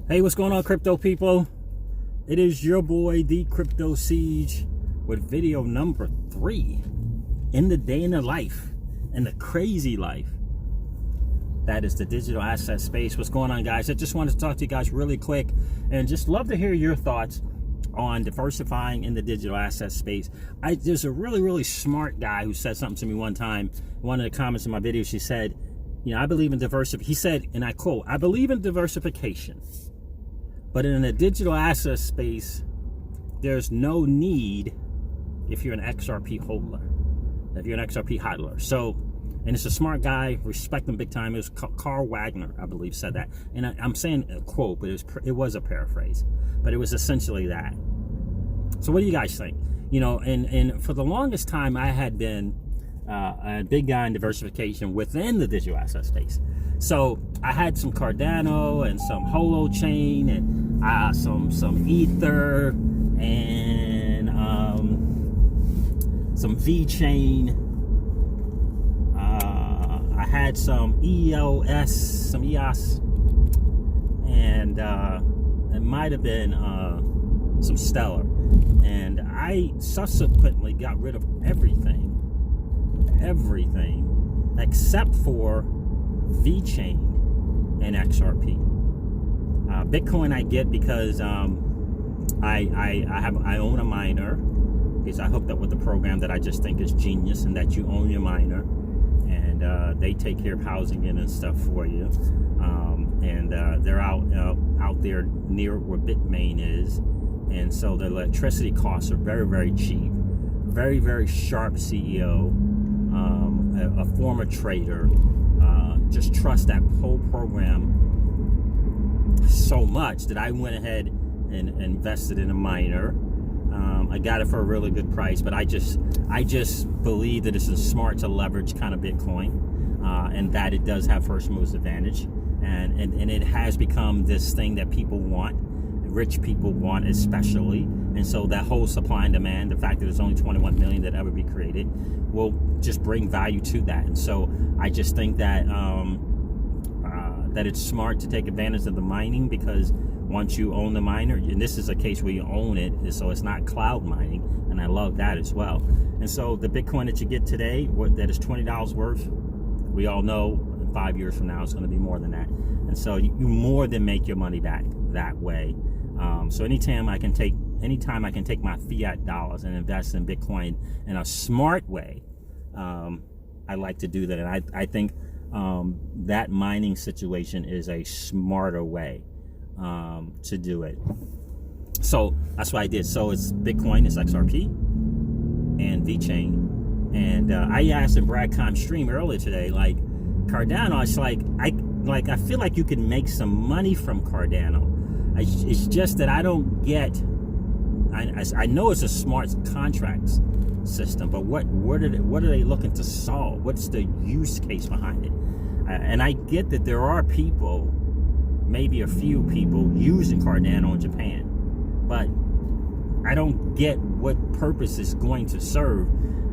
Hey, what's going on, crypto people? It is your boy, the Crypto Siege, with video number 3 in the day in the life, in the crazy life. That is the digital asset space. What's going on, guys? I just wanted to talk to you guys really quick and just love to hear your thoughts on diversifying in the digital asset space. There's a really smart guy who said something to me one time. One of the comments in my video, she said, I believe in diversification. He said, and I quote, I believe in diversification. But in the digital asset space, there's no need if you're an XRP hodler, if you're an XRP hodler. So, and it's a smart guy, respect him big time. It was Carl Wagner, I believe, said that. And I'm saying a quote, but it was a paraphrase. But it was essentially that. So what do you guys think? And for the longest time, I had been a big guy in diversification within the digital asset space. So I had some Cardano and some Holo chain and some Ether and some V chain. I had some EOS, and it might have been some Stellar. And I subsequently got rid of everything except for VeChain and XRP. Bitcoin I get because I own a miner, because I hooked up with a program that I just think is genius, and that you own your miner, and they take care of housing it and stuff for you, and they're out there near where Bitmain is, and so the electricity costs are very cheap. Very sharp CEO, a former trader. Just trust that whole program so much that I went ahead and invested in a miner. I got it for a really good price, but I just believe that it's smart to leverage kind of Bitcoin, and that it does have first moves advantage, and it has become this thing that people want, rich people want especially. And so that whole supply and demand, the fact that there's only 21 million that ever be created, will just bring value to that. And so I just think that that it's smart to take advantage of the mining, because once you own the miner, and this is a case where you own it, so it's not cloud mining, and I love that as well. And so the Bitcoin that you get today, that is $20 worth, we all know 5 years from now it's going to be more than that. And so you more than make your money back that way. So anytime I can take my fiat dollars and invest in Bitcoin in a smart way, I like to do that. And I think that mining situation is a smarter way to do it. So that's what I did. So it's Bitcoin, it's XRP, and VeChain. And I asked in Bradcom stream earlier today, like Cardano, it's I feel like you can make some money from Cardano. It's just that I don't get. I know it's a smart contracts system, but what are they looking to solve? What's the use case behind it? And I get that there are people, maybe a few people, using Cardano in Japan, but I don't get what purpose it's going to serve.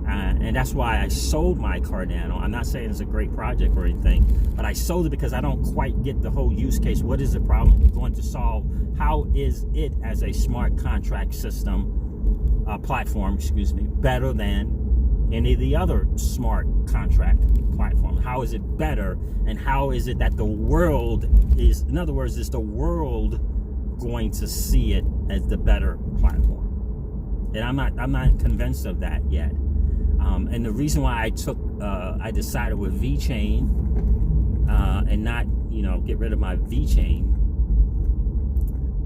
And that's why I sold my Cardano. I'm not saying it's a great project or anything, but I sold it because I don't quite get the whole use case. What is the problem going to solve? How is it as a smart contract system, platform, better than any of the other smart contract platforms? How is it better? And how is it that the world is, in other words, is the world going to see it as the better platform? And I'm not convinced of that yet. And the reason why I decided with VeChain and not, get rid of my VeChain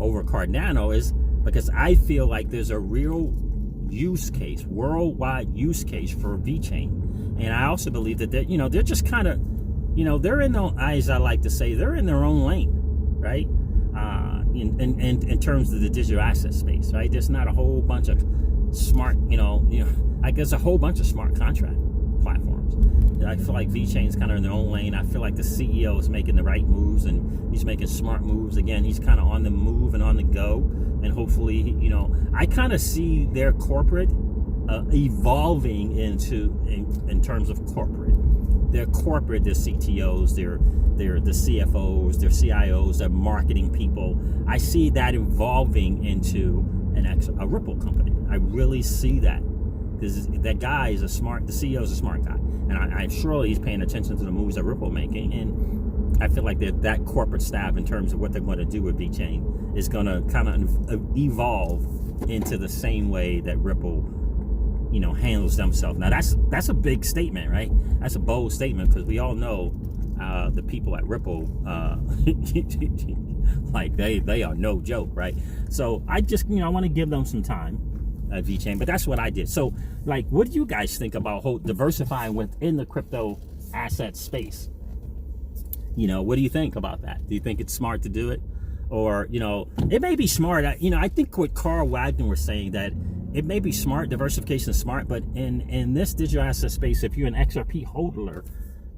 over Cardano is because I feel like there's a real use case, worldwide use case for VeChain. And I also believe that they're just kind of, they're in their, as I like to say, they're in their own lane, right? In terms of the digital asset space, right? There's not a whole bunch of smart, like there's a whole bunch of smart contract platforms. I feel like VeChain's kind of in their own lane. I feel like the CEO is making the right moves, and he's making smart moves. Again, he's kind of on the move and on the go, and hopefully, I kind of see their corporate evolving into in terms of corporate. They're corporate, they're CTOs, they're the CFOs, they're CIOs, they're marketing people. I see that evolving into a Ripple company. I really see that. Because that guy is the CEO is a smart guy. And I'm surely he's paying attention to the moves that Ripple making. And I feel like that corporate staff, in terms of what they're going to do with VeChain, is going to kind of evolve into the same way that Ripple, handles themselves. Now that's a big statement, right? That's a bold statement, because we all know the people at Ripple, like they are no joke, right? So I just I want to give them some time, VeChain, but that's what I did. So like, what do you guys think about diversifying within the crypto asset space? What do you think about that? Do you think it's smart to do it? Or, it may be smart. I think what Carl Wagner was saying, that it may be smart, diversification is smart, but in this digital asset space, if you're an XRP hodler,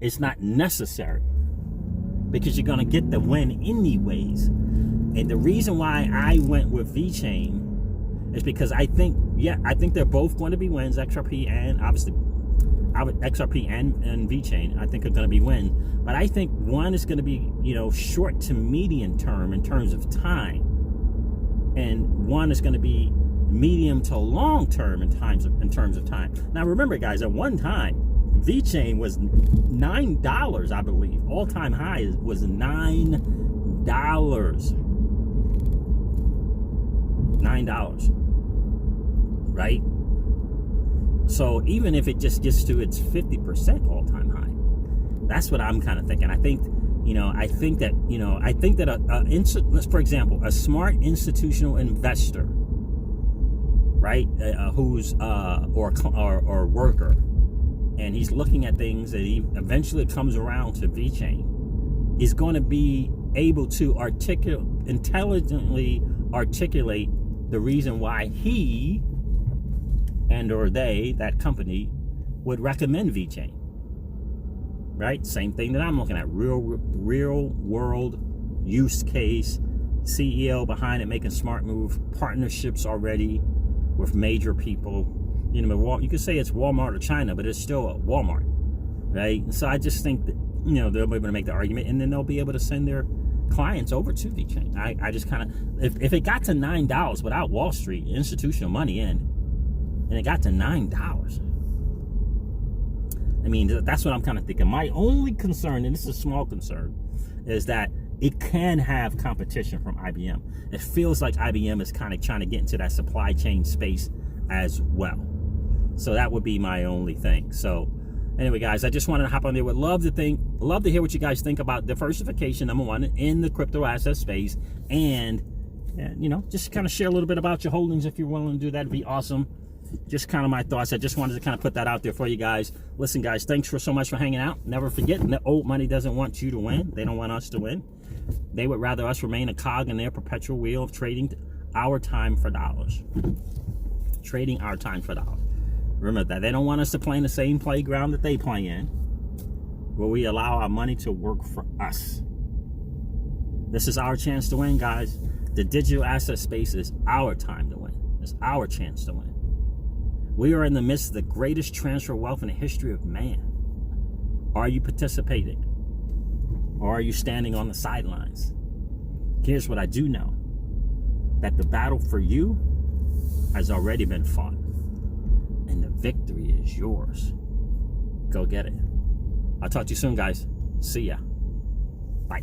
it's not necessary, because you're going to get the win anyways. And the reason why I went with VeChain is because I think they're both going to be wins, XRP and obviously XRP and VeChain, I think are going to be wins. But I think one is going to be, short to medium term in terms of time, and one is going to be medium to long term in terms of time. Now remember, guys, at one time VeChain was $9, I believe. All-time high was $9. $9, right? So even if it just gets to its 50% all-time high, that's what I'm kind of thinking. I think that for example, a smart institutional investor, right, who's or worker, and he's looking at things, and he eventually comes around to VeChain, is going to be able to intelligently articulate the reason why he or they, that company, would recommend VeChain. Right? Same thing that I'm looking at. Real world use case, CEO behind it, making smart move, partnerships already with major people. You could say it's Walmart or China, but it's still a Walmart, right? So I just think that, they'll be able to make the argument, and then they'll be able to send their clients over to VeChain. I just kind of, if it got to $9 without Wall Street institutional money in, and it got to $9, that's what I'm kind of thinking. My only concern, and this is a small concern, is that it can have competition from IBM. It feels like IBM is kind of trying to get into that supply chain space as well. So that would be my only thing. So anyway, guys, I just wanted to hop on there. Would love to hear what you guys think about diversification, number one, in the crypto asset space, and just kind of share a little bit about your holdings if you're willing to do that. It'd be awesome. Just kind of my thoughts. I just wanted to kind of put that out there for you guys. Listen, guys, thanks so much for hanging out. Never forget, the old money doesn't want you to win. They don't want us to win. They would rather us remain a cog in their perpetual wheel of trading our time for dollars. Trading our time for dollars. Remember that. They don't want us to play in the same playground that they play in, where we allow our money to work for us. This is our chance to win, guys. The digital asset space is our time to win. It's our chance to win. We are in the midst of the greatest transfer of wealth in the history of man. Are you participating? Or are you standing on the sidelines? Here's what I do know. That the battle for you has already been fought. And the victory is yours. Go get it. I'll talk to you soon, guys. See ya. Bye.